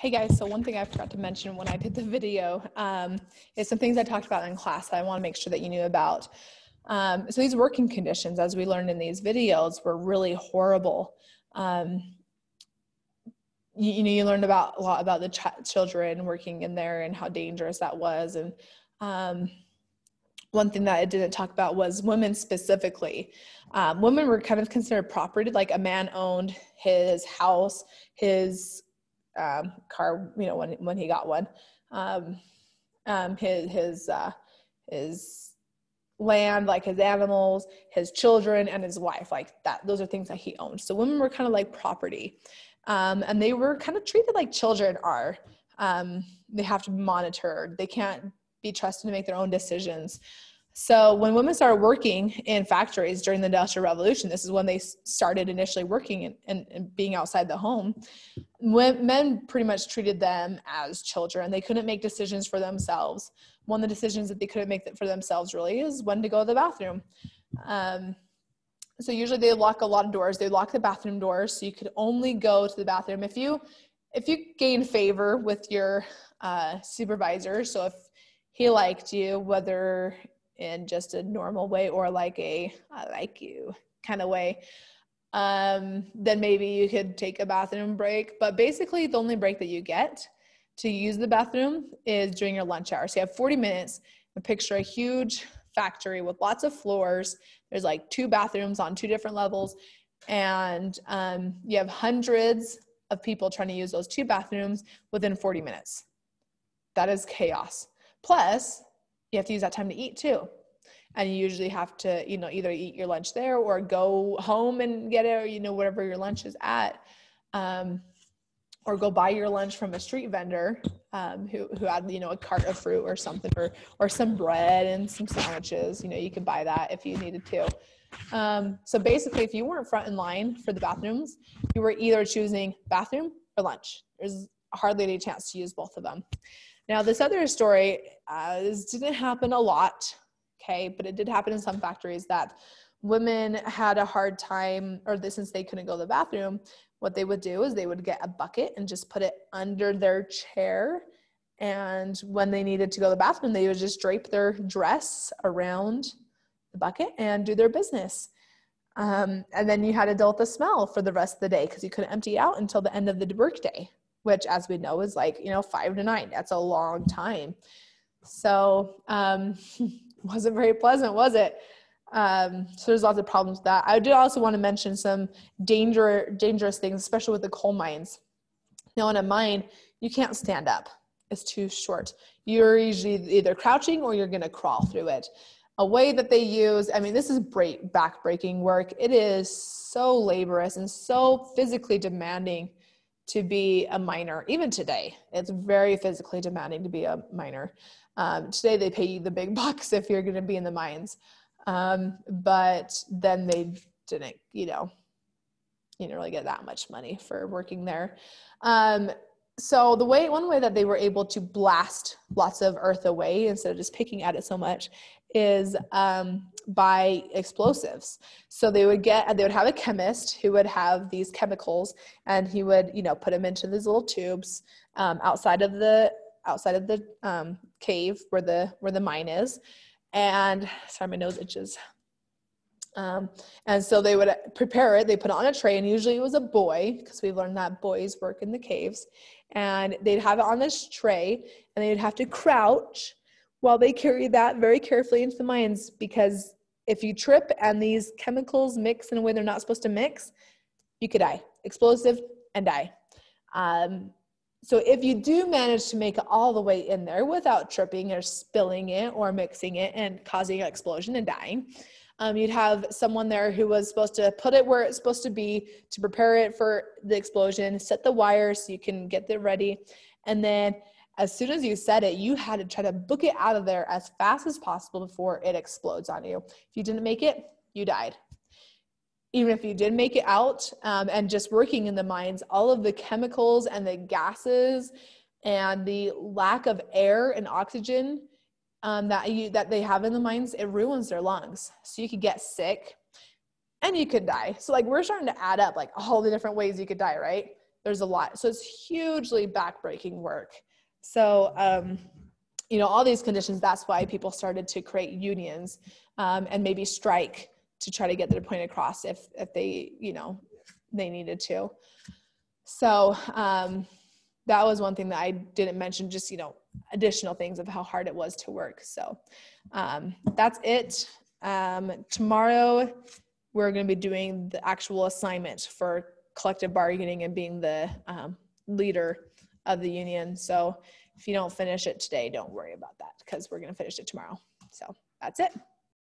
Hey guys, so one thing I forgot to mention when I did the video is some things I talked about in class that I want to make sure that you knew about. So these working conditions, as we learned in these videos, were really horrible. You learned a lot about the children working in there and how dangerous that was. And one thing that I didn't talk about was women specifically. Women were kind of considered property, like a man owned his house, his car, when he got one, his land, like his animals, his children, and his wife, like that. Those are things that he owned. So women were kind of like property, and they were kind of treated like children are. They have to be monitored. They can't be trusted to make their own decisions. So when women started working in factories during the Industrial Revolution, this is when they started initially working and being outside the home, men pretty much treated them as children. They couldn't make decisions for themselves. One of the decisions that they couldn't make for themselves really is when to go to the bathroom. So usually they lock a lot of doors. They lock the bathroom doors, so you could only go to the bathroom if you gain favor with your supervisor. So if he liked you, whether in just a normal way or like a I like you kind of way, then maybe you could take a bathroom break. But basically the only break that you get to use the bathroom is during your lunch hour. So you have 40 minutes. Picture a huge factory with lots of floors. There's like 2 bathrooms on 2 different levels, and you have hundreds of people trying to use those 2 bathrooms within 40 minutes. That is chaos. Plus, you have to use that time to eat too. And you usually have to, either eat your lunch there or go home and get it, or, whatever your lunch is at, or go buy your lunch from a street vendor who had, a cart of fruit or something, or some bread and some sandwiches. You could buy that if you needed to. So basically, if you weren't front in line for the bathrooms, you were either choosing bathroom or lunch. There's hardly any chance to use both of them. Now, this other story, this didn't happen a lot, okay, but it did happen in some factories that women had a hard time, since they couldn't go to the bathroom, what they would do is they would get a bucket and just put it under their chair. And when they needed to go to the bathroom, they would just drape their dress around the bucket and do their business. And then you had to deal with the smell for the rest of the day because you couldn't empty out until the end of the workday, which, as we know, is like, 5 to 9. That's a long time. So wasn't very pleasant, was it? So there's lots of problems with that. I did also want to mention some dangerous things, especially with the coal mines. Now, in a mine, you can't stand up. It's too short. You're usually either crouching or you're going to crawl through it. A way that they use, this is back-breaking work. It is so laborious and so physically demanding to be a miner. Even today, it's very physically demanding to be a miner. Today, they pay you the big bucks if you're going to be in the mines. But then they didn't, you didn't really get that much money for working there. So one way that they were able to blast lots of earth away instead of just picking at it so much is by explosives. So they would have a chemist who would have these chemicals, and he would, put them into these little tubes outside of the cave where the mine is. And sorry, my nose itches. And so they would prepare it. They put it on a tray, and usually it was a boy, because we learned that boys work in the caves. And they'd have it on this tray, and they'd have to crouch while they carry that very carefully into the mines, because if you trip and these chemicals mix in a way they're not supposed to mix, you could die. Explosive and die. So if you do manage to make it all the way in there without tripping or spilling it or mixing it and causing an explosion and dying, you'd have someone there who was supposed to put it where it's supposed to be to prepare it for the explosion, set the wire so you can get it ready. And then as soon as you set it, you had to try to book it out of there as fast as possible before it explodes on you. If you didn't make it, you died. Even if you did make it out, and just working in the mines, all of the chemicals and the gases and the lack of air and oxygen that they have in the mines, it ruins their lungs. So you could get sick and you could die. So we're starting to add up all the different ways you could die, right? there's a lot. So it's hugely backbreaking work. So, you know, all these conditions, that's why people started to create unions, and maybe strike to try to get their point across if they, you know, they needed to. So that was one thing that I didn't mention, just, you know, additional things of how hard it was to work. So that's it. Tomorrow we're going to be doing the actual assignment for collective bargaining and being the leader of the union. So if you don't finish it today, don't worry about that, because we're going to finish it tomorrow. So that's it.